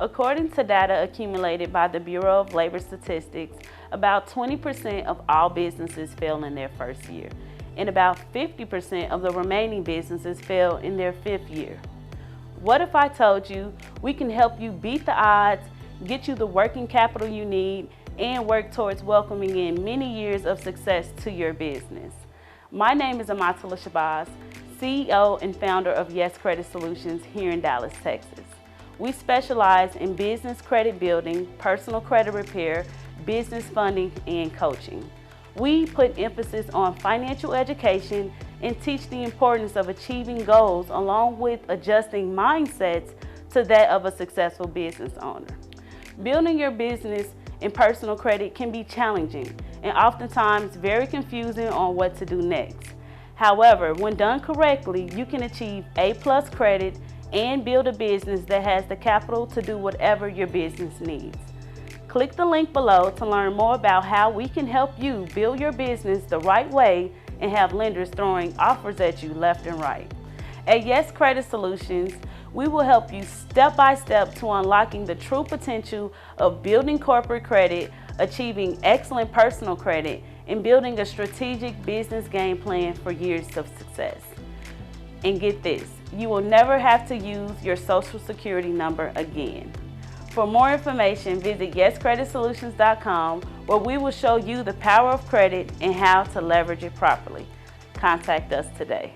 According to data accumulated by the Bureau of Labor Statistics, about 20% of all businesses fail in their first year, and about 50% of the remaining businesses fail in their fifth year. What if I told you we can help you beat the odds, get you the working capital you need, and work towards welcoming in many years of success to your business? My name is Amatullah Shabazz, CEO and founder of Yes Credit Solutions here in Dallas, Texas. We specialize in business credit building, personal credit repair, business funding, and coaching. We put emphasis on financial education and teach the importance of achieving goals along with adjusting mindsets to that of a successful business owner. Building your business in personal credit can be challenging and oftentimes very confusing on what to do next. However, when done correctly, you can achieve A+ credit and build a business that has the capital to do whatever your business needs. Click the link below to learn more about how we can help you build your business the right way and have lenders throwing offers at you left and right. At Yes Credit Solutions, we will help you step by step to unlocking the true potential of building corporate credit, achieving excellent personal credit, and building a strategic business game plan for years of success. And get this, you will never have to use your Social Security number again. For more information, visit YesCreditSolutions.com, where we will show you the power of credit and how to leverage it properly. Contact us today.